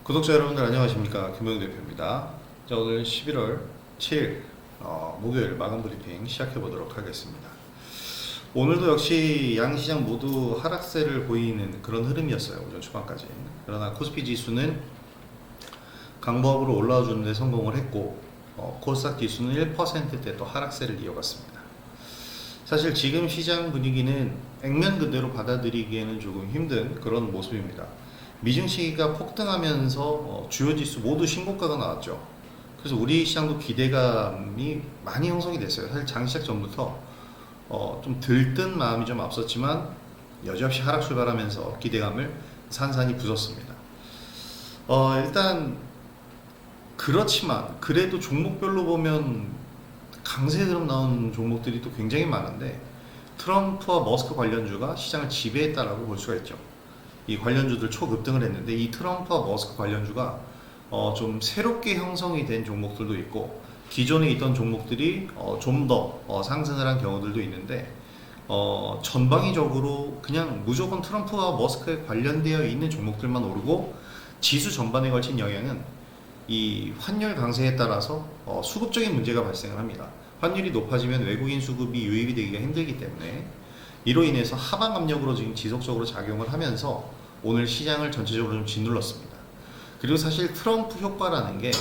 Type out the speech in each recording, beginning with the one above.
구독자 여러분들 안녕하십니까, 김병 대표입니다. 자, 오늘 11월 7일 목요일 마감 브리핑 시작해 보도록 하겠습니다. 오늘도 역시 양시장 모두 하락세를 보이는 그런 흐름이었어요, 오전 초반까지. 그러나 코스피 지수는 강보합으로 올라와 주는데 성공을 했고, 코스닥 지수는 1%대 또 하락세를 이어갔습니다. 사실 지금 시장 분위기는 액면 그대로 받아들이기에는 조금 힘든 그런 모습입니다. 미증시가 폭등하면서 주요 지수 모두 신고가가 나왔죠. 그래서 우리 시장도 기대감이 많이 형성이 됐어요. 사실 장시작 전부터 좀 들뜬 마음이 좀 앞섰지만 여지없이 하락 출발하면서 기대감을 산산이 부쉈습니다. 일단 그렇지만 그래도 종목별로 보면 강세 흐름 나온 종목들이 또 굉장히 많은데, 트럼프와 머스크 관련주가 시장을 지배했다라고 볼 수가 있죠. 이 관련주들 초급등을 했는데, 이 트럼프와 머스크 관련주가 좀 새롭게 형성이 된 종목들도 있고, 기존에 있던 종목들이 좀 더 상승을 한 경우들도 있는데, 전방위적으로 그냥 무조건 트럼프와 머스크에 관련되어 있는 종목들만 오르고, 지수 전반에 걸친 영향은 이 환율 강세에 따라서 수급적인 문제가 발생을 합니다. 환율이 높아지면 외국인 수급이 유입이 되기가 힘들기 때문에, 이로 인해서 하방 압력으로 지금 지속적으로 작용을 하면서 오늘 시장을 전체적으로 좀 짓눌렀습니다. 그리고 사실 트럼프 효과라는 게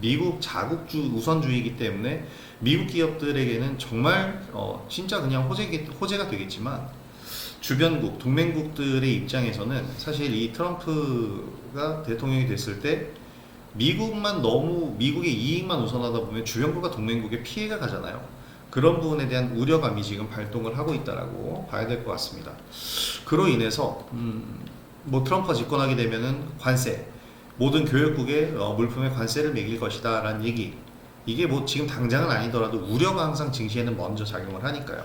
미국 자국주 우선주의이기 때문에 미국 기업들에게는 정말 진짜 그냥 호재가 되겠지만, 주변국, 동맹국들의 입장에서는 사실 이 트럼프가 대통령이 됐을 때 미국만 너무 미국의 이익만 우선하다 보면 주변국과 동맹국에 피해가 가잖아요. 그런 부분에 대한 우려감이 지금 발동을 하고 있다라고 봐야 될 것 같습니다. 그로 인해서 뭐 트럼프가 집권하게 되면은 관세, 모든 교역국의 물품에 관세를 매길 것이다 라는 얘기, 이게 뭐 지금 당장은 아니더라도 우려가 항상 증시에는 먼저 작용을 하니까요.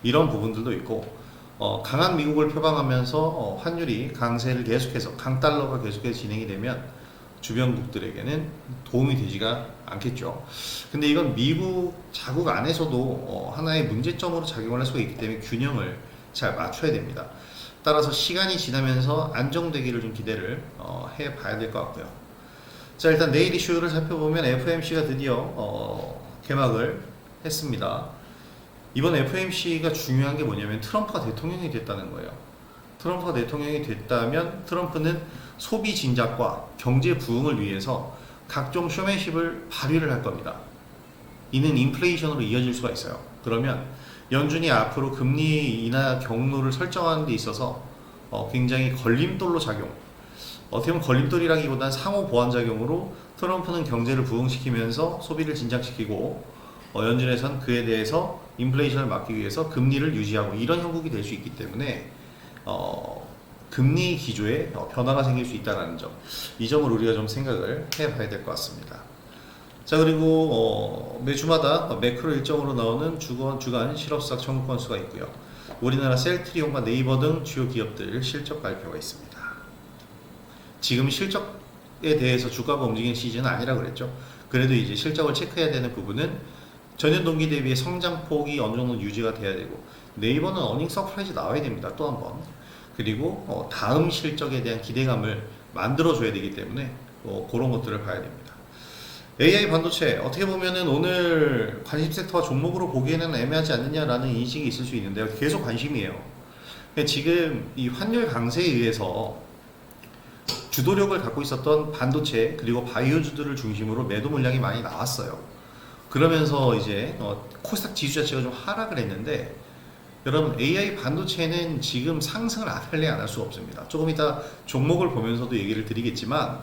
이런 부분들도 있고, 강한 미국을 표방하면서 환율이 강세를 계속해서, 강달러가 계속해서 진행이 되면 주변국들에게는 도움이 되지가 않겠죠. 근데 이건 미국 자국 안에서도 하나의 문제점으로 작용을 할 수가 있기 때문에 균형을 잘 맞춰야 됩니다. 따라서 시간이 지나면서 안정되기를 좀 기대를 해봐야 될 것 같고요. 자, 일단 내일 이슈를 살펴보면 FOMC가 드디어 개막을 했습니다. 이번 FOMC가 중요한 게 뭐냐면 트럼프가 대통령이 됐다는 거예요. 트럼프가 대통령이 됐다면 트럼프는 소비 진작과 경제 부흥을 위해서 각종 쇼맨십을 발휘를 할 겁니다. 이는 인플레이션으로 이어질 수가 있어요. 그러면 연준이 앞으로 금리 인하 경로를 설정하는 데 있어서 굉장히 걸림돌로 작용, 어떻게 보면 걸림돌이라기보다는 상호 보완작용으로 트럼프는 경제를 부흥시키면서 소비를 진작시키고, 연준에선 그에 대해서 인플레이션을 막기 위해서 금리를 유지하고, 이런 형국이 될 수 있기 때문에 금리 기조에 변화가 생길 수 있다는 점, 이 점을 우리가 좀 생각을 해봐야 될 것 같습니다. 자, 그리고 매주마다 매크로 일정으로 나오는 주간 실업수당 청구 건수가 있고요. 우리나라 셀트리온과 네이버 등 주요 기업들 실적 발표가 있습니다. 지금 실적에 대해서 주가가 움직이는 시즌은 아니라 그랬죠. 그래도 이제 실적을 체크해야 되는 부분은 전년 동기 대비의 성장폭이 어느 정도 유지가 돼야 되고, 네이버는 어닝 서프라이즈 나와야 됩니다. 또 한 번. 그리고 다음 실적에 대한 기대감을 만들어줘야 되기 때문에 그런 것들을 봐야 됩니다. AI 반도체, 어떻게 보면은 오늘 관심 섹터와 종목으로 보기에는 애매하지 않느냐라는 인식이 있을 수 있는데요. 계속 관심이에요. 지금 이 환율 강세에 의해서 주도력을 갖고 있었던 반도체 그리고 바이오주들을 중심으로 매도 물량이 많이 나왔어요. 그러면서 이제 코스닥 지수 자체가 좀 하락을 했는데, 여러분 AI 반도체는 지금 상승을 할래 안 할 수가 없습니다. 조금 이따 종목을 보면서도 얘기를 드리겠지만,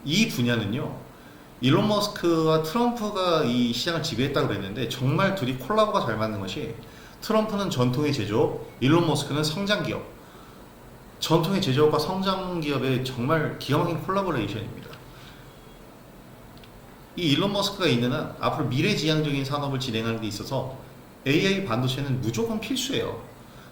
이 분야는요, 일론 머스크와 트럼프가 이 시장을 지배했다고 그랬는데, 정말 둘이 콜라보가 잘 맞는 것이, 트럼프는 전통의 제조업, 일론 머스크는 성장기업. 전통의 제조업과 성장기업의 정말 기가 막힌 콜라보레이션입니다. 이 일론 머스크가 있는 한 앞으로 미래지향적인 산업을 진행하는 데 있어서 AI 반도체는 무조건 필수예요.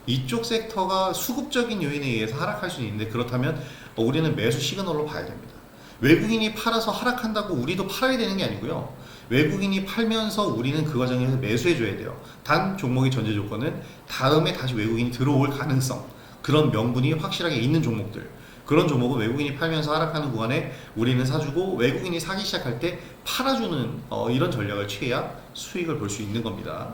이쪽 섹터가 수급적인 요인에 의해서 하락할 수 있는데, 그렇다면 우리는 매수 시그널로 봐야 됩니다. 외국인이 팔아서 하락한다고 우리도 팔아야 되는 게 아니고요. 외국인이 팔면서 우리는 그 과정에서 매수해줘야 돼요. 단 종목의 전제 조건은 다음에 다시 외국인이 들어올 가능성, 그런 명분이 확실하게 있는 종목들, 그런 종목은 외국인이 팔면서 하락하는 구간에 우리는 사주고 외국인이 사기 시작할 때 팔아주는 이런 전략을 취해야 수익을 볼 수 있는 겁니다.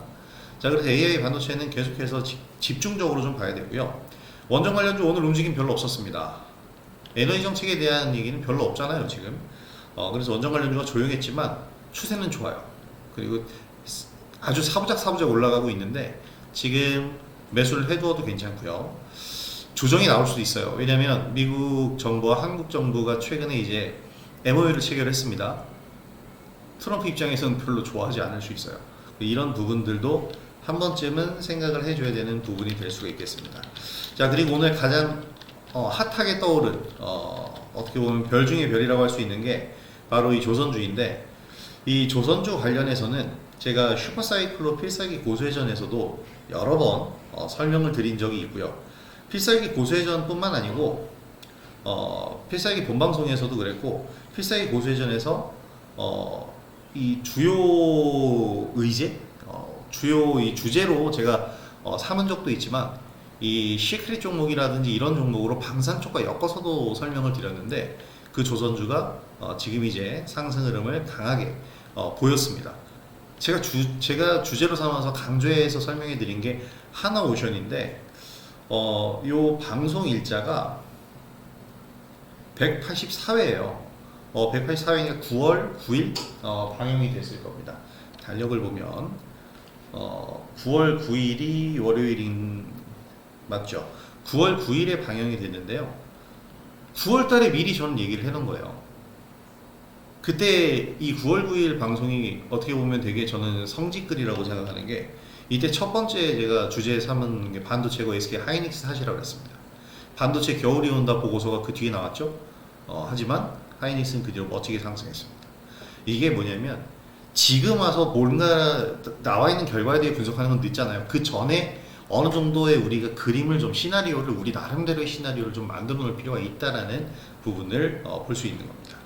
자, 그래서 AI 반도체는 계속해서 집중적으로 좀 봐야 되고요. 원전 관련주 오늘 움직임 별로 없었습니다. 에너지 정책에 대한 얘기는 별로 없잖아요 지금. 그래서 원전 관련주가 조용했지만 추세는 좋아요. 그리고 아주 사부작 올라가고 있는데 지금 매수를 해두어도 괜찮고요. 조정이 나올 수도 있어요. 왜냐하면 미국 정부와 한국 정부가 최근에 이제 MOU를 체결했습니다. 트럼프 입장에서는 별로 좋아하지 않을 수 있어요. 이런 부분들도 한 번쯤은 생각을 해줘야 되는 부분이 될 수가 있겠습니다. 자, 그리고 오늘 가장 핫하게 떠오른 어떻게 보면 별 중에 별이라고 할 수 있는 게 바로 이 조선주인데, 이 조선주 관련해서는 제가 슈퍼사이클로 필살기 고수회전에서도 여러 번 설명을 드린 적이 있고요. 필살기 고수회전 뿐만 아니고 필살기 본방송에서도 그랬고, 필살기 고수회전에서 이 주요 의제, 주요 이 주제로 제가 삼은 적도 있지만, 이 시크릿 종목이라든지 이런 종목으로 방산 쪽과 엮어서도 설명을 드렸는데, 그 조선주가 지금 이제 상승 흐름을 강하게 보였습니다. 제가 주제로 삼아서 강조해서 설명해 드린 게 하나오션인데, 요 방송 일자가 184회예요. 184회니까 9월 9일 방영이 됐을 겁니다. 달력을 보면 9월 9일이 월요일인 맞죠? 9월 9일에 방영이 됐는데요. 9월 달에 미리 저는 얘기를 해놓은 거예요. 그때 이 9월 9일 방송이 어떻게 보면 되게 저는 성지글이라고 생각하는 게, 이때 첫 번째 제가 주제에 삼은 게 반도체고 SK 하이닉스 사시라고 했습니다. 반도체 겨울이 온다 보고서가 그 뒤에 나왔죠. 하지만 하이닉스는 그 뒤로 멋지게 상승했습니다. 이게 뭐냐면, 지금 와서 뭔가 나와 있는 결과에 대해 분석하는 건 늦잖아요. 그 전에 어느 정도의 우리가 그림을 좀, 시나리오를, 우리 나름대로의 시나리오를 좀 만들어 놓을 필요가 있다라는 부분을 볼 수 있는 겁니다.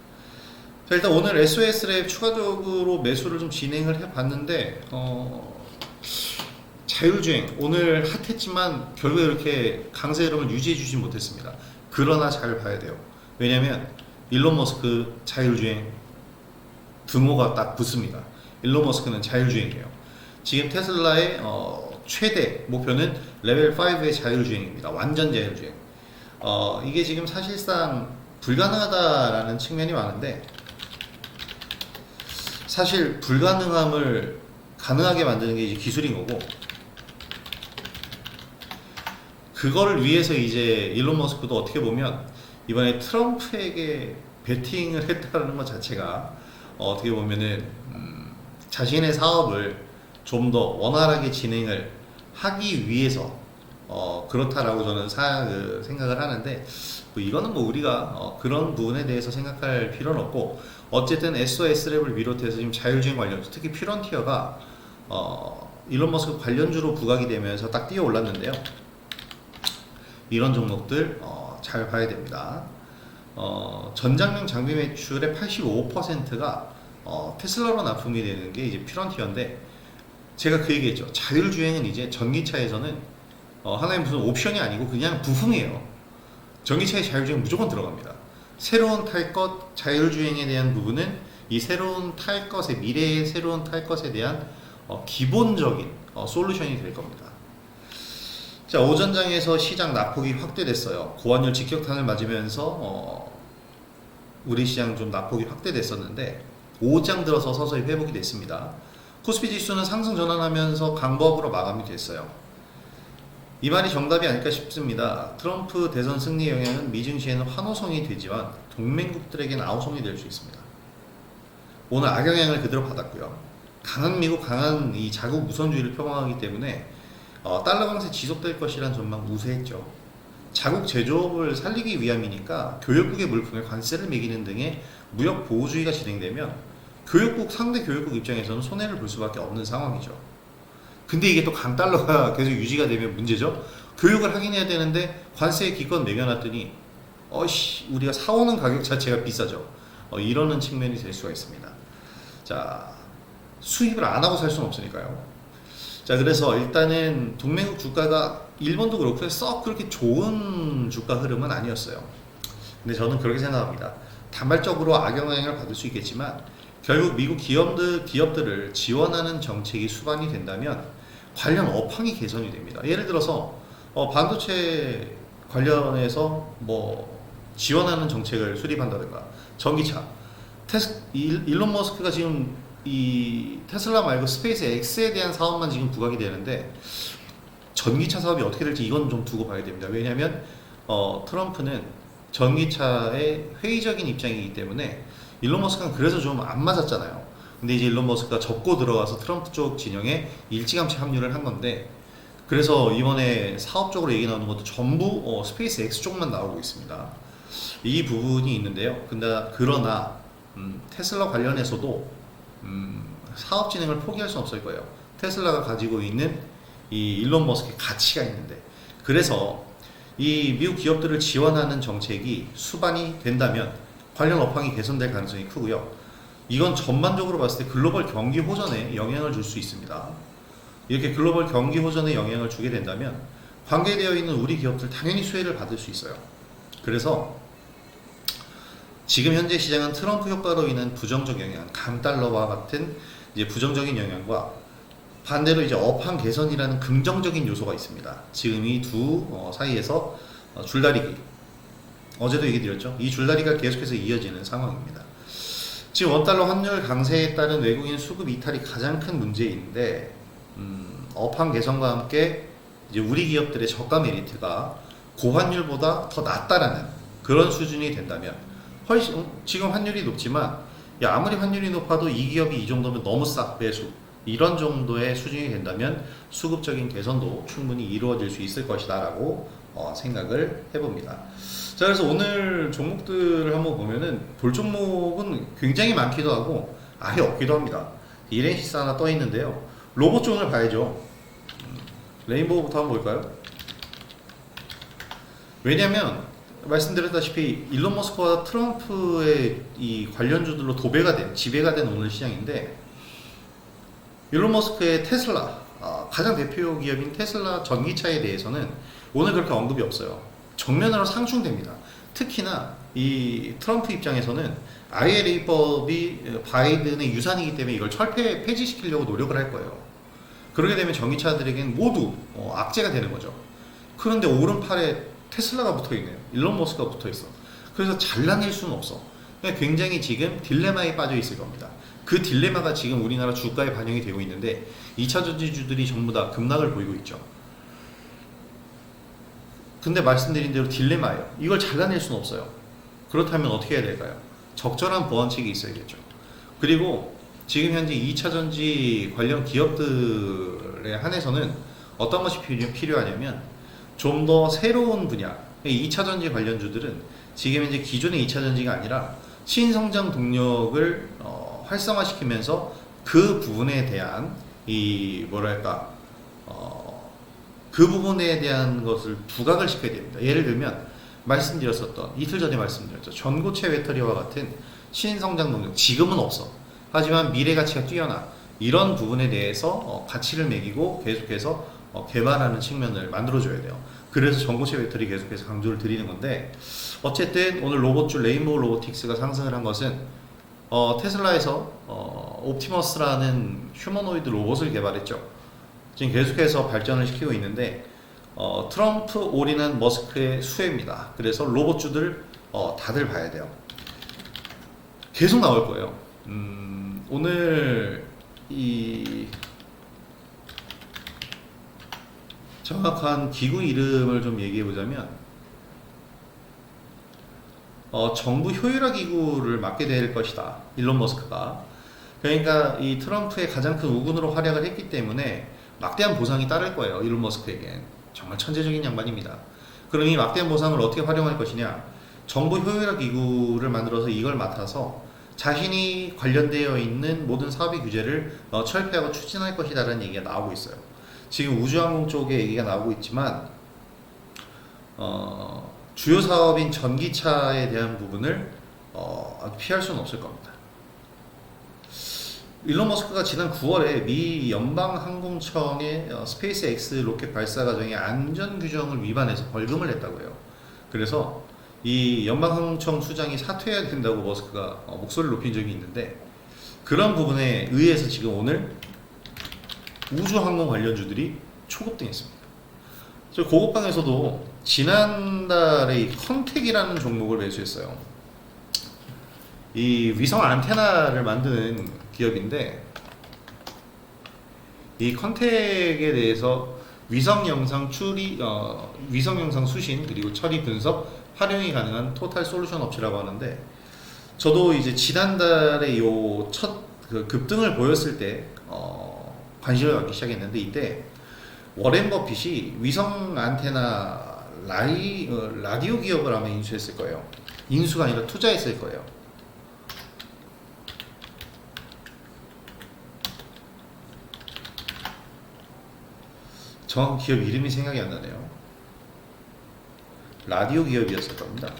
자, 일단 오늘 SOS랩 추가적으로 매수를 좀 진행을 해 봤는데, 자율주행 오늘 핫했지만 결국에 이렇게 강세 흐름을 유지해 주지 못했습니다. 그러나 잘 봐야 돼요. 왜냐면 일론 머스크 자율주행 등호가 딱 붙습니다. 일론 머스크는 자율주행이에요. 지금 테슬라의 최대 목표는 레벨 5의 자율주행입니다. 완전 자율주행. 이게 지금 사실상 불가능하다라는 측면이 많은데, 사실 불가능함을 가능하게 만드는 게 이제 기술인 거고, 그거를 위해서 이제 일론 머스크도 어떻게 보면 이번에 트럼프에게 베팅을 했다는 것 자체가 어떻게 보면은 자신의 사업을 좀 더 원활하게 진행을 하기 위해서 그렇다라고 저는 생각을 하는데, 이거는 뭐 우리가 그런 부분에 대해서 생각할 필요는 없고, 어쨌든 SOS랩을 비롯해서 지금 자율주행 관련주, 특히 퓨런티어가 일론 머스크 관련주로 부각이 되면서 딱 뛰어 올랐는데요. 이런 종목들 잘 봐야 됩니다. 전장용 장비 매출의 85%가 테슬라로 납품이 되는 게 이제 퓨런티어인데, 제가 그 얘기했죠. 자율주행은 이제 전기차에서는 하나의 무슨 옵션이 아니고 그냥 부품이에요. 전기차의 자율주행 무조건 들어갑니다. 새로운 탈 것, 자율주행에 대한 부분은 이 새로운 탈 것의, 미래의 새로운 탈 것에 대한 기본적인 솔루션이 될 겁니다. 자, 오전장에서 시장 낙폭이 확대됐어요. 고환율 직격탄을 맞으면서 우리 시장 좀 낙폭이 확대됐었는데, 오장 들어서 서서히 회복이 됐습니다. 코스피 지수는 상승 전환하면서 강보합으로 마감이 됐어요. 이 말이 정답이 아닐까 싶습니다. 트럼프 대선 승리 영향은 미증시에는 환호성이 되지만 동맹국들에게는 아우성이 될 수 있습니다. 오늘 악영향을 그대로 받았고요. 강한 미국, 강한 이 자국 우선주의를 표방하기 때문에 달러 강세 지속될 것이라는 전망 우세했죠. 자국 제조업을 살리기 위함이니까 교역국의 물품에 관세를 매기는 등의 무역 보호주의가 진행되면 상대 교역국 입장에서는 손해를 볼 수밖에 없는 상황이죠. 근데 이게 또 강달러가 계속 유지가 되면 문제죠. 교육을 하긴 해야 되는데 관세에 기껏 매겨놨더니 우리가 사오는 가격 자체가 비싸죠. 이러는 측면이 될 수가 있습니다. 자, 수입을 안 하고 살 수는 없으니까요. 자, 그래서 일단은 동맹국 주가가 일본도 그렇고 썩 그렇게 좋은 주가 흐름은 아니었어요. 근데 저는 그렇게 생각합니다. 단발적으로 악영향을 받을 수 있겠지만 결국 미국 기업들을 지원하는 정책이 수반이 된다면 관련 업황이 개선이 됩니다. 예를 들어서 반도체 관련해서 뭐 지원하는 정책을 수립한다든가 전기차 일론 머스크가 지금 이 테슬라 말고 스페이스 X에 대한 사업만 지금 부각이 되는데 전기차 사업이 어떻게 될지 이건 좀 두고 봐야 됩니다. 왜냐하면 트럼프는 전기차에 회의적인 입장이기 때문에 일론 머스크는 그래서 좀 안 맞았잖아요. 근데 이제 일론 머스크가 접고 들어가서 트럼프 쪽 진영에 일찌감치 합류를 한 건데 그래서 이번에 사업적으로 얘기 나오는 것도 전부 스페이스 X 쪽만 나오고 있습니다. 이 부분이 있는데요. 그러나 테슬라 관련해서도 사업 진행을 포기할 수 없을 거예요. 테슬라가 가지고 있는 이 일론 머스크의 가치가 있는데 그래서 이 미국 기업들을 지원하는 정책이 수반이 된다면 관련 업황이 개선될 가능성이 크고요. 이건 전반적으로 봤을 때 글로벌 경기 호전에 영향을 줄 수 있습니다. 이렇게 글로벌 경기 호전에 영향을 주게 된다면 관계되어 있는 우리 기업들 당연히 수혜를 받을 수 있어요. 그래서 지금 현재 시장은 트럼프 효과로 인한 부정적 영향, 강달러와 같은 이제 부정적인 영향과 반대로 이제 업황 개선이라는 긍정적인 요소가 있습니다. 지금 이 두 사이에서 줄다리기, 어제도 얘기 드렸죠. 이 줄다리기가 계속해서 이어지는 상황입니다. 지금 원달러 환율 강세에 따른 외국인 수급 이탈이 가장 큰 문제인데 업황 개선과 함께 이제 우리 기업들의 저가 메리트가 고환율보다 더 낮다라는 그런 수준이 된다면 훨씬 지금 환율이 높지만 아무리 환율이 높아도 이 기업이 이 정도면 너무 싸 매수 이런 정도의 수준이 된다면 수급적인 개선도 충분히 이루어질 수 있을 것이다 라고 생각을 해봅니다. 자, 그래서 오늘 종목들을 한번 보면은 볼 종목은 굉장히 많기도 하고 아예 없기도 합니다. 이렌시스 하나 떠 있는데요. 로봇 쪽을 봐야죠. 레인보우부터 한번 볼까요? 왜냐면 말씀드렸다시피 일론 머스크와 트럼프의 이 관련주들로 지배가 된 오늘 시장인데 일론 머스크의 테슬라 가장 대표 기업인 테슬라 전기차에 대해서는 오늘 그렇게 언급이 없어요. 정면으로 상충됩니다. 특히나 이 트럼프 입장에서는 IRA법이 바이든의 유산이기 때문에 이걸 폐지시키려고 노력을 할 거예요. 그렇게 되면 전기차들에겐 모두 악재가 되는 거죠. 그런데 오른팔에 테슬라가 붙어있네요. 일론 머스크가 붙어있어. 그래서 잘라낼 수는 없어. 그러니까 굉장히 지금 딜레마에 빠져 있을 겁니다. 그 딜레마가 지금 우리나라 주가에 반영이 되고 있는데 2차 전지주들이 전부 다 급락을 보이고 있죠. 근데 말씀드린 대로 딜레마예요. 이걸 잘라낼 수는 없어요. 그렇다면 어떻게 해야 될까요? 적절한 보완책이 있어야겠죠. 그리고 지금 현재 2차 전지 관련 기업들에 한해서는 어떤 것이 필요하냐면 좀 더 새로운 분야 2차 전지 관련주들은 지금 현재 기존의 2차 전지가 아니라 신성장 동력을 활성화시키면서 그 부분에 대한 그 부분에 대한 것을 부각을 시켜야 됩니다. 예를 들면 이틀 전에 말씀드렸죠. 전고체 배터리와 같은 신성장 동력 지금은 없어. 하지만 미래 가치가 뛰어나 이런 부분에 대해서 가치를 매기고 계속해서 개발하는 측면을 만들어줘야 돼요. 그래서 전고체 배터리 계속해서 강조를 드리는 건데 어쨌든 오늘 로봇주 레인보우 로보틱스가 상승을 한 것은 테슬라에서 옵티머스라는 휴머노이드 로봇을 개발했죠. 지금 계속해서 발전을 시키고 있는데 트럼프 올인한 머스크의 수혜입니다. 그래서 로봇주들 다들 봐야 돼요. 계속 나올 거예요. 오늘 이 정확한 기구 이름을 좀 얘기해 보자면 정부 효율화 기구를 맡게 될 것이다. 일론 머스크가. 그러니까 이 트럼프의 가장 큰 우군으로 활약을 했기 때문에 막대한 보상이 따를 거예요. 일론 머스크에겐. 정말 천재적인 양반입니다. 그럼 이 막대한 보상을 어떻게 활용할 것이냐? 정부 효율화 기구를 만들어서 이걸 맡아서 자신이 관련되어 있는 모든 사업의 규제를 철폐하고 추진할 것이다라는 얘기가 나오고 있어요. 지금 우주항공 쪽에 얘기가 나오고 있지만 주요 사업인 전기차에 대한 부분을 피할 수는 없을 겁니다. 일론 머스크가 지난 9월에 미 연방항공청의 스페이스 X 로켓 발사 과정의 안전 규정을 위반해서 벌금을 냈다고 해요. 그래서 이 연방항공청 수장이 사퇴해야 된다고 머스크가 목소리를 높인 적이 있는데, 그런 부분에 의해서 지금 오늘 우주항공 관련주들이 초급등했습니다. 저 고급방에서도 지난달에 이 컨텍이라는 종목을 매수했어요. 이 위성 안테나를 만드는 기업인데, 이 컨텍에 대해서 위성 영상 위성 영상 수신 그리고 처리 분석 활용이 가능한 토탈 솔루션 업체라고 하는데, 저도 이제 지난달에 요 첫 그 급등을 보였을 때 관심을 갖기 시작했는데, 이때 워렌 버핏이 위성 안테나 라디오 기업을 아마 인수했을 거예요. 인수가 아니라 투자했을 거예요. 정확한 기업 이름이 생각이 안 나네요. 라디오 기업이었을 겁니다.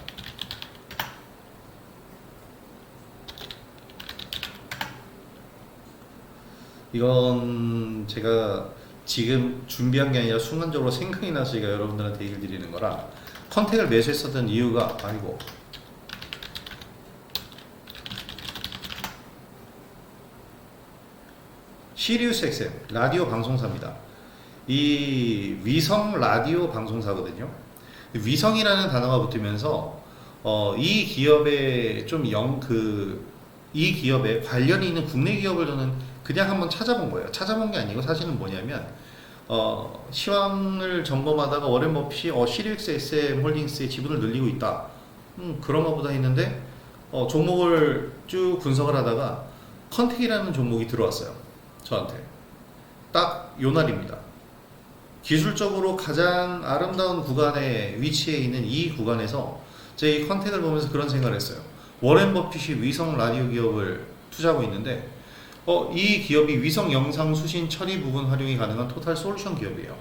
이건 제가 지금 준비한 게 아니라 순간적으로 생각이 나서 제가 여러분들한테 얘기를 드리는 거라, 컨택을 매수했었던 이유가, 아이고, 시리우스 XM 라디오 방송사입니다. 이 위성 라디오 방송사거든요. 위성이라는 단어가 붙으면서 이 기업에 이 기업에 관련이 있는 국내 기업을 저는 그냥 한번 찾아본 거예요. 찾아본 게 아니고 사실은 뭐냐면, 시황을 점검하다가 워렌 버핏이 시리우스 XM 홀딩스의 지분을 늘리고 있다. 그런가 보다 했는데, 종목을 쭉 분석을 하다가 컨택이라는 종목이 들어왔어요. 저한테. 딱 요 날입니다. 기술적으로 가장 아름다운 구간에 위치해 있는 이 구간에서 제가 이 컨택을 보면서 그런 생각을 했어요. 워렌 버핏이 위성 라디오 기업을 투자하고 있는데, 이 기업이 위성 영상 수신 처리 부분 활용이 가능한 토탈 솔루션 기업이에요.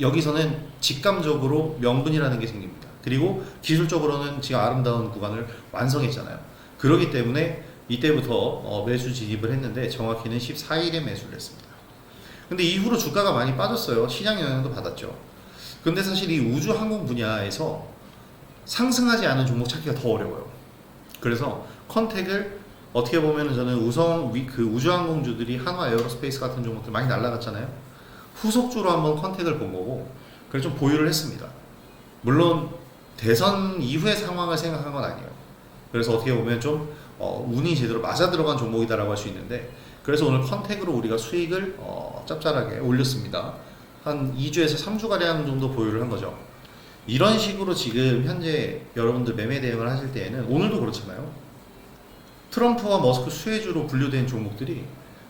여기서는 직감적으로 명분이라는 게 생깁니다. 그리고 기술적으로는 지금 아름다운 구간을 완성했잖아요. 그렇기 때문에 이때부터 매수 진입을 했는데, 정확히는 14일에 매수를 했습니다. 근데 이후로 주가가 많이 빠졌어요. 시장 영향도 받았죠. 근데 사실 이 우주항공 분야에서 상승하지 않은 종목 찾기가 더 어려워요. 그래서 컨택을 어떻게 보면 저는 우주항공주들이 한화 에어로스페이스 같은 종목들 많이 날라갔잖아요. 후속주로 한번 컨택을 본 거고, 그래서 좀 보유를 했습니다. 물론 대선 이후의 상황을 생각한 건 아니에요. 그래서 어떻게 보면 좀 운이 제대로 맞아 들어간 종목이다라고 할 수 있는데, 그래서 오늘 컨택으로 우리가 수익을 짭짤하게 올렸습니다. 한 2주에서 3주가량 정도 보유를 한 거죠. 이런 식으로 지금 현재 여러분들 매매 대응을 하실 때에는, 오늘도 그렇잖아요. 트럼프와 머스크 수혜주로 분류된 종목들이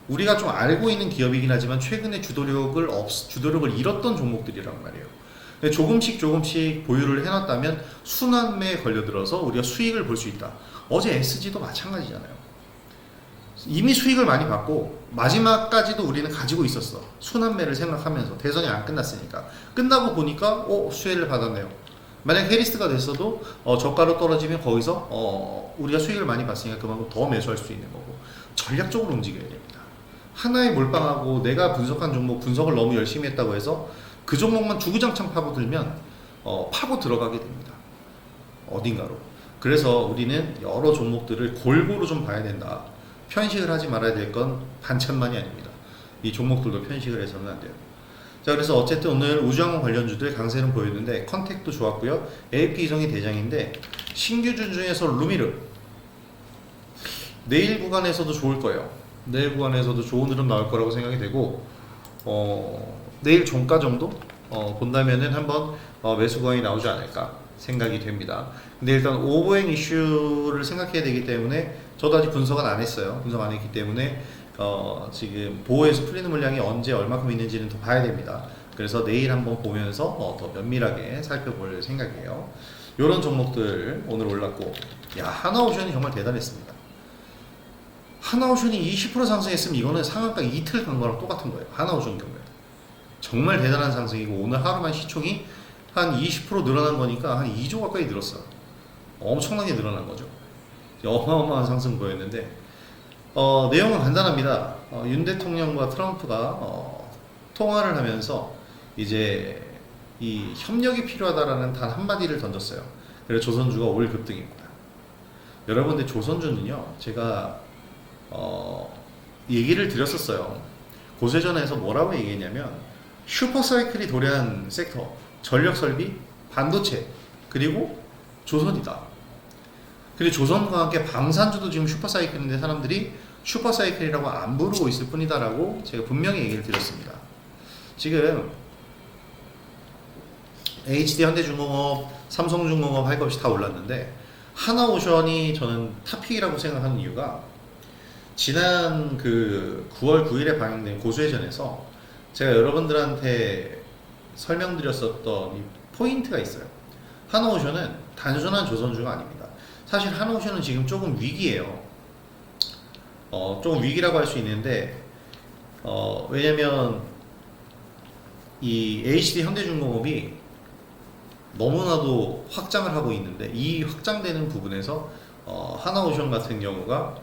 우리가 좀 알고 있는 기업이긴 하지만 최근에 주도력을 잃었던 종목들이란 말이에요. 근데 조금씩 보유를 해놨다면 순환매에 걸려들어서 우리가 수익을 볼 수 있다. 어제 SG도 마찬가지잖아요. 이미 수익을 많이 받고 마지막까지도 우리는 가지고 있었어. 순환매를 생각하면서. 대선이 안 끝났으니까. 끝나고 보니까 수혜를 받았네요. 만약 해리스가 됐어도 저가로 떨어지면 거기서 우리가 수익을 많이 봤으니까 그만큼 더 매수할 수 있는 거고, 전략적으로 움직여야 됩니다. 하나에 몰빵하고 내가 분석한 종목 분석을 너무 열심히 했다고 해서 그 종목만 주구장창 파고들면 파고 들어가게 됩니다. 어딘가로. 그래서 우리는 여러 종목들을 골고루 좀 봐야 된다. 편식을 하지 말아야 될 건 반찬만이 아닙니다. 이 종목들도 편식을 해서는 안 돼요. 자, 그래서 어쨌든 오늘 우주항공 관련주들 강세는 보였는데, 컨택도 좋았고요. AP 이성이 대장인데, 신규주 중에서 루미르 내일 구간에서도 좋을 거예요. 내일 구간에서도 좋은 흐름 나올 거라고 생각이 되고, 내일 종가 정도 본다면은 한번 매수 구간이 나오지 않을까 생각이 됩니다. 근데 일단 오버행 이슈를 생각해야 되기 때문에, 저도 아직 분석은 안 했어요. 분석 안 했기 때문에 지금 보호에서 풀리는 물량이 언제 얼마큼 있는지는 더 봐야 됩니다. 그래서 내일 한번 보면서 더 면밀하게 살펴볼 생각이에요. 이런 종목들 오늘 올랐고, 하나오션이 정말 대단했습니다. 하나오션이 20% 상승했으면 이거는 상한가 이틀 간 거랑 똑같은 거예요. 하나오션 경우에 정말 대단한 상승이고, 오늘 하루만 시총이 한 20% 늘어난 거니까 한 2조 가까이 늘었어요. 엄청나게 늘어난 거죠. 어마어마한 상승 보였는데, 내용은 간단합니다. 윤 대통령과 트럼프가 통화를 하면서 이제 이 협력이 필요하다라는 단 한마디를 던졌어요. 그래서 조선주가 올 급등입니다. 여러분들 조선주는요, 제가 얘기를 드렸었어요. 고세전에서 뭐라고 얘기했냐면 슈퍼사이클이 도래한 섹터, 전력설비, 반도체, 그리고 조선이다. 그리고 조선과 함께 방산주도 지금 슈퍼사이클인데 사람들이 슈퍼사이클이라고 안 부르고 있을 뿐이다라고 제가 분명히 얘기를 드렸습니다. 지금 HD 현대중공업, 삼성중공업 할 것 없이 다 올랐는데 하나오션이 저는 탑픽이라고 생각하는 이유가 지난 그 9월 9일에 방영된 고수회전에서 제가 여러분들한테 설명드렸었던 이 포인트가 있어요. 하나오션은 단순한 조선주가 아닙니다. 사실 하나오션은 지금 조금 위기예요. 조금 위기라고 할 수 있는데 왜냐면 이 HD 현대중공업이 너무나도 확장을 하고 있는데 이 확장되는 부분에서 하나오션 같은 경우가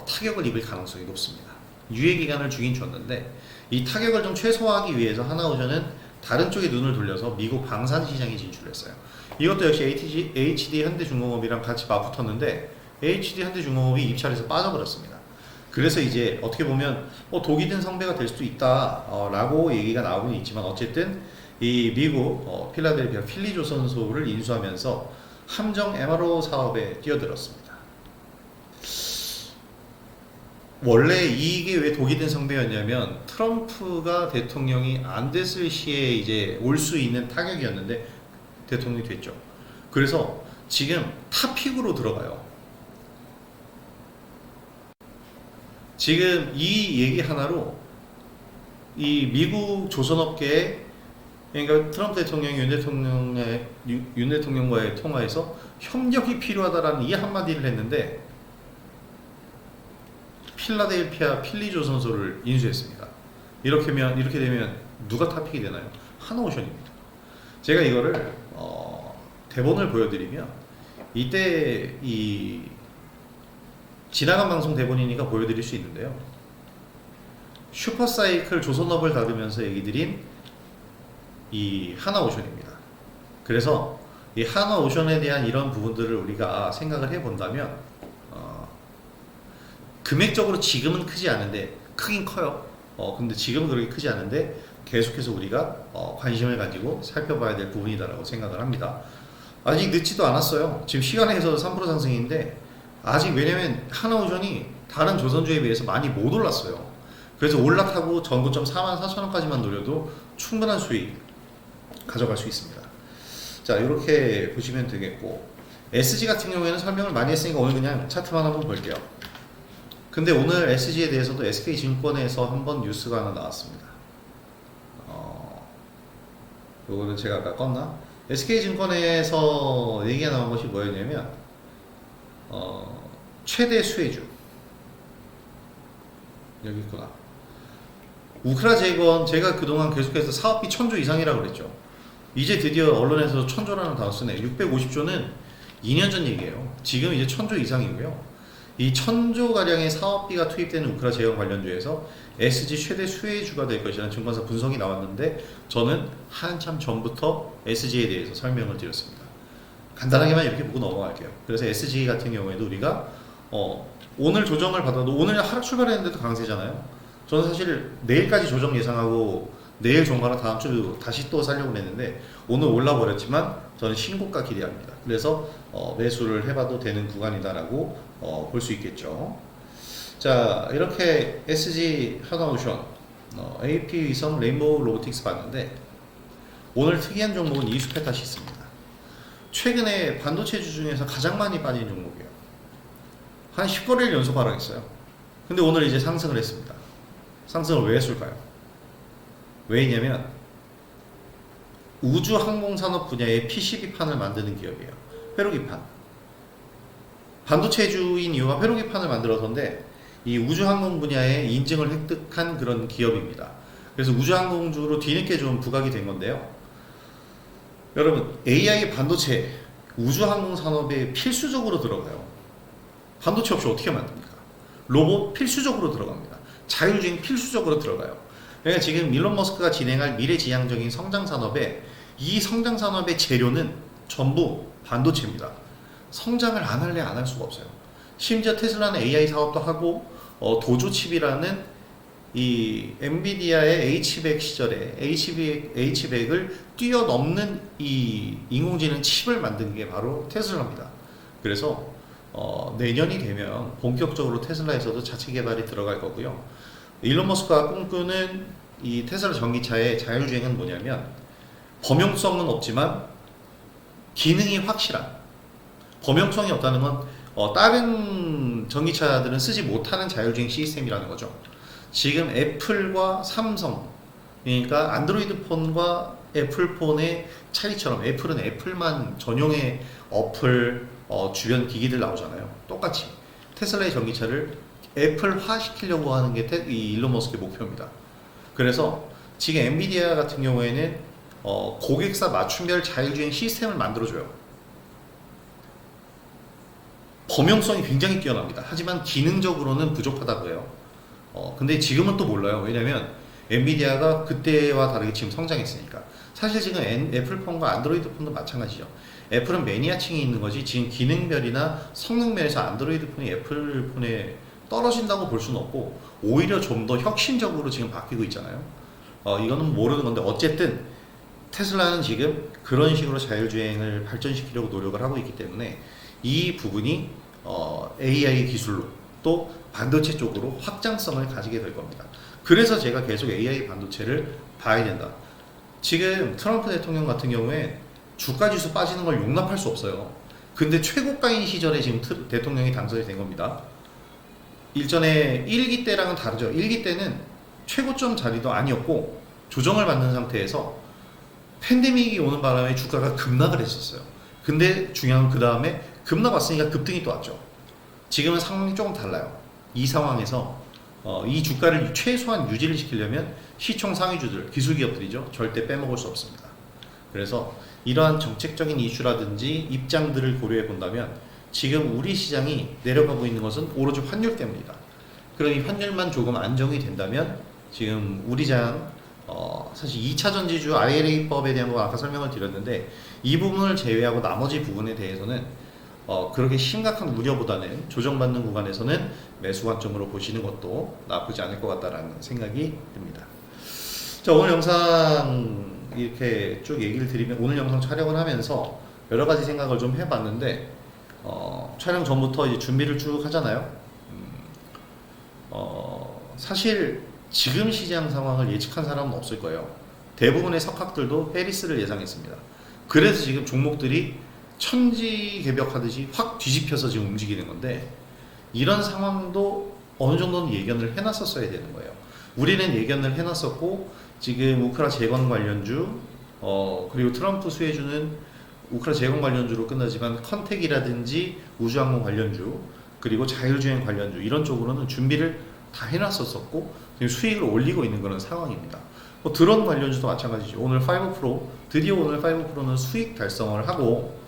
타격을 입을 가능성이 높습니다. 유예 기간을 주긴 줬는데 이 타격을 좀 최소화하기 위해서 하나오션은 다른 쪽에 눈을 돌려서 미국 방산 시장에 진출했어요. 이것도 역시 HD 현대중공업이랑 같이 맞붙었는데 HD 현대중공업이 입찰에서 빠져버렸습니다. 그래서 이제 어떻게 보면 독이 든 성배가 될 수도 있다 라고 얘기가 나오긴 있지만 어쨌든 이 미국 필라델피아 필리조선소를 인수하면서 함정 MRO 사업에 뛰어들었습니다. 원래 이게 왜 독이 든 성배였냐면 트럼프가 대통령이 안 됐을 시에 이제 올 수 있는 타격이었는데 대통령이 됐죠. 그래서 지금 탑픽으로 들어가요. 지금 이 얘기 하나로 이 미국 조선업계에 그러니까 트럼프 대통령이 윤 대통령과의 통화에서 협력이 필요하다라는 이 한마디를 했는데 필라델피아 필리조선소를 인수했습니다. 이렇게 되면 누가 탑픽이 되나요? 하나오션입니다. 제가 이거를 대본을 보여드리면 이때 이 지나간 방송 대본이니까 보여드릴 수 있는데요. 슈퍼사이클 조선업을 다루면서 얘기 드린 이 하나오션입니다. 그래서 이 하나오션에 대한 이런 부분들을 우리가 생각을 해본다면 금액적으로 지금은 크지 않은데 크긴 커요. 근데 지금은 그렇게 크지 않은데 계속해서 우리가 관심을 가지고 살펴봐야 될 부분이다라고 생각을 합니다. 아직 늦지도 않았어요. 지금 시간에서 3% 상승인데 아직 왜냐면 하나오션이 다른 조선주에 비해서 많이 못 올랐어요. 그래서 올라타고 전고점 44,000원까지만 노려도 충분한 수익 가져갈 수 있습니다. 자, 이렇게 보시면 되겠고 SG 같은 경우에는 설명을 많이 했으니까 오늘 그냥 차트만 한번 볼게요. 근데 오늘 SG에 대해서도 SK증권에서 한번 뉴스가 하나 나왔습니다. 요거는 제가 아까 껐나? SK증권에서 얘기가 나온 것이 뭐였냐면 최대 수혜주 여기 있구나. 우크라 재건 제가 그동안 계속해서 사업비 1000조 이상이라고 그랬죠. 이제 드디어 언론에서 1000조라는 단어 쓰네. 650조는 2년 전 얘기예요. 지금 이제 1000조 이상이고요. 이 1000조 가량의 사업비가 투입되는 우크라 재건 관련주에서 SG 최대 수혜주가 될 것이라는 증권사 분석이 나왔는데 저는 한참 전부터 SG에 대해서 설명을 드렸습니다. 간단하게만 이렇게 보고 넘어갈게요. 그래서 SG 같은 경우에도 우리가 오늘 조정을 받아도 오늘 하락 출발했는데도 강세잖아요. 저는 사실 내일까지 조정 예상하고 내일 종가로 다음 주 다시 또 살려고 했는데 오늘 올라버렸지만 저는 신고가 기대합니다. 그래서 매수를 해봐도 되는 구간이다라고 볼 수 있겠죠. 자, 이렇게 SG 하나오션, AP 위성 레인보우 로보틱스 봤는데 오늘 특이한 종목은 이수페탓이 있습니다. 최근에 반도체주 중에서 가장 많이 빠진 종목이에요. 한 10거래일 연속 하락했어요. 근데 오늘 이제 상승을 했습니다. 상승을 왜 했을까요? 왜냐면 우주항공산업 분야의 PCB판을 만드는 기업이에요. 회로기판. 반도체주인 이유가 회로기판을 만들어서인데 이 우주항공 분야에 인증을 획득한 그런 기업입니다. 그래서 우주항공주로 뒤늦게 좀 부각이 된 건데요. 여러분, AI 반도체 우주항공 산업에 필수적으로 들어가요. 반도체 없이 어떻게 만듭니까? 로봇 필수적으로 들어갑니다. 자율주행 필수적으로 들어가요. 그러니까 지금 일론 머스크가 진행할 미래지향적인 성장 산업에 이 성장 산업의 재료는 전부 반도체입니다. 성장을 안 할래 안 할 수가 없어요. 심지어 테슬라는 AI 사업도 하고 도조 칩이라는 이 엔비디아의 H100 시절에 H100을 뛰어넘는 이 인공지능 칩을 만든 게 바로 테슬라입니다. 그래서 내년이 되면 본격적으로 테슬라에서도 자체 개발이 들어갈 거고요. 일론 머스크가 꿈꾸는 이 테슬라 전기차의 자율주행은 뭐냐면 범용성은 없지만 기능이 확실한, 범용성이 없다는 건 다른 전기차들은 쓰지 못하는 자율주행 시스템이라는 거죠. 지금 애플과 삼성, 그러니까 안드로이드 폰과 애플 폰의 차이처럼 애플은 애플만 전용의 어플, 주변 기기들 나오잖아요. 똑같이 테슬라의 전기차를 애플화 시키려고 하는 게 이 일론 머스크의 목표입니다. 그래서 지금 엔비디아 같은 경우에는 고객사 맞춤별 자율주행 시스템을 만들어줘요. 범용성이 굉장히 뛰어납니다. 하지만 기능적으로는 부족하다고 해요. 근데 지금은 또 몰라요. 왜냐면 엔비디아가 그때와 다르게 지금 성장했으니까. 사실 지금 애플폰과 안드로이드 폰도 마찬가지죠. 애플은 매니아층이 있는 거지 지금 기능별이나 성능면에서 안드로이드 폰이 애플 폰에 떨어진다고 볼 수는 없고 오히려 좀 더 혁신적으로 지금 바뀌고 있잖아요. 이거는 모르는 건데 어쨌든 테슬라는 지금 그런 식으로 자율주행을 발전시키려고 노력을 하고 있기 때문에 이 부분이 AI 기술로 또 반도체 쪽으로 확장성을 가지게 될 겁니다. 그래서 제가 계속 AI 반도체를 봐야 된다. 지금 트럼프 대통령 같은 경우에 주가지수 빠지는 걸 용납할 수 없어요. 근데 최고가인 시절에 지금 대통령이 당선이 된 겁니다. 일전에 1기 때랑은 다르죠. 1기 때는 최고점 자리도 아니었고 조정을 받는 상태에서 팬데믹이 오는 바람에 주가가 급락을 했었어요. 근데 중요한 건 그 다음에 급락 왔으니까 급등이 또 왔죠. 지금은 상황이 조금 달라요. 이 상황에서 이 주가를 최소한 유지를 시키려면 시총 상위주들, 기술기업들이죠. 절대 빼먹을 수 없습니다. 그래서 이러한 정책적인 이슈라든지 입장들을 고려해 본다면 지금 우리 시장이 내려가고 있는 것은 오로지 환율 때문이다. 그러니 환율만 조금 안정이 된다면 지금 우리 장 사실 2차 전지주 IRA법에 대한 거 아까 설명을 드렸는데 이 부분을 제외하고 나머지 부분에 대해서는 그렇게 심각한 우려보다는 조정받는 구간에서는 매수 관점으로 보시는 것도 나쁘지 않을 것 같다라는 생각이 듭니다. 자, 오늘 영상 이렇게 쭉 얘기를 드리면 오늘 영상 촬영을 하면서 여러 가지 생각을 좀 해봤는데 촬영 전부터 이제 준비를 쭉 하잖아요. 사실 지금 시장 상황을 예측한 사람은 없을 거예요. 대부분의 석학들도 해리스를 예상했습니다. 그래서 지금 종목들이 천지개벽하듯이 확 뒤집혀서 지금 움직이는 건데 이런 상황도 어느 정도는 예견을 해놨었어야 되는 거예요. 우리는 예견을 해놨었고 지금 우크라 재건 관련주 그리고 트럼프 수혜주는 우크라 재건 관련주로 끝나지만 컨텍이라든지 우주항공 관련주 그리고 자율주행 관련주 이런 쪽으로는 준비를 다 해놨었었고 지금 수익을 올리고 있는 그런 상황입니다. 드론 관련주도 마찬가지죠. 오늘 5프로 드디어 오늘 5프로는 수익 달성을 하고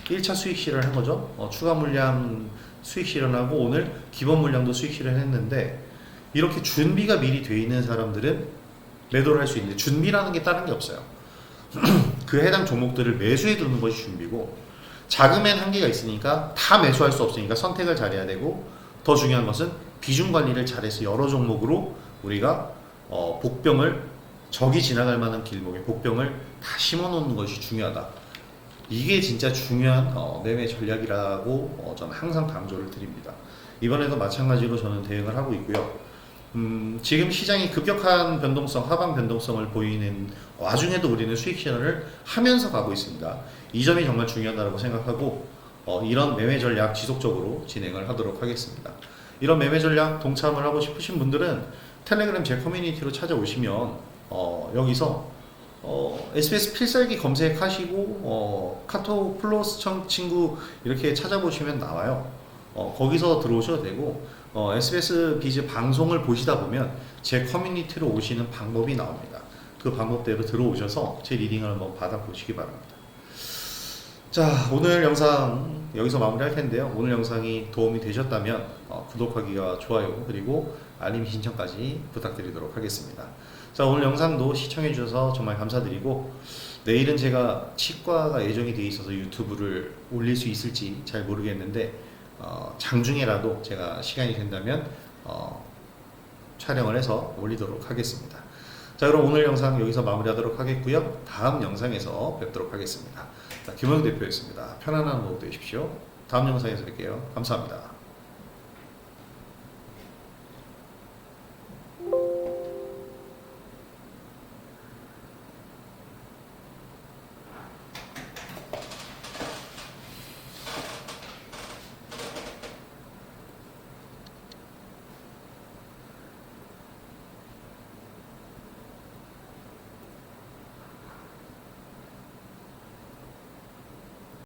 1차 수익 실현을 한 거죠. 추가 물량 수익 실현하고 오늘 기본 물량도 수익 실현했는데 이렇게 준비가 미리 돼 있는 사람들은 매도를 할 수 있는데 준비라는 게 다른 게 없어요. 그 해당 종목들을 매수해 두는 것이 준비고 자금엔 한계가 있으니까 다 매수할 수 없으니까 선택을 잘해야 되고 더 중요한 것은 비중 관리를 잘해서 여러 종목으로 우리가 복병을 적이 지나갈 만한 길목에 복병을 다 심어 놓는 것이 중요하다. 이게 진짜 중요한 매매 전략이라고 저는 항상 강조를 드립니다. 이번에도 마찬가지로 저는 대응을 하고 있고요. 지금 시장이 급격한 변동성, 하방 변동성을 보이는 와중에도 우리는 수익 실현을 하면서 가고 있습니다. 이 점이 정말 중요하다고 생각하고 이런 매매 전략 지속적으로 진행을 하도록 하겠습니다. 이런 매매 전략 동참을 하고 싶으신 분들은 텔레그램 제 커뮤니티로 찾아오시면 여기서 SBS 필살기 검색하시고 카톡 플러스 친구 이렇게 찾아보시면 나와요. 거기서 들어오셔도 되고 SBS 비즈 방송을 보시다 보면 제 커뮤니티로 오시는 방법이 나옵니다. 그 방법대로 들어오셔서 제 리딩을 한번 받아보시기 바랍니다. 자, 오늘 영상 여기서 마무리할 텐데요. 오늘 영상이 도움이 되셨다면 구독하기와 좋아요 그리고 알림 신청까지 부탁드리도록 하겠습니다. 자, 오늘 영상도 시청해 주셔서 정말 감사드리고 내일은 제가 치과가 예정이 돼 있어서 유튜브를 올릴 수 있을지 잘 모르겠는데 장중에라도 제가 시간이 된다면 촬영을 해서 올리도록 하겠습니다. 자, 그럼 오늘 영상 여기서 마무리하도록 하겠고요. 다음 영상에서 뵙도록 하겠습니다. 자, 김원우 대표였습니다. 편안한 오후 되십시오. 다음 영상에서 뵐게요. 감사합니다.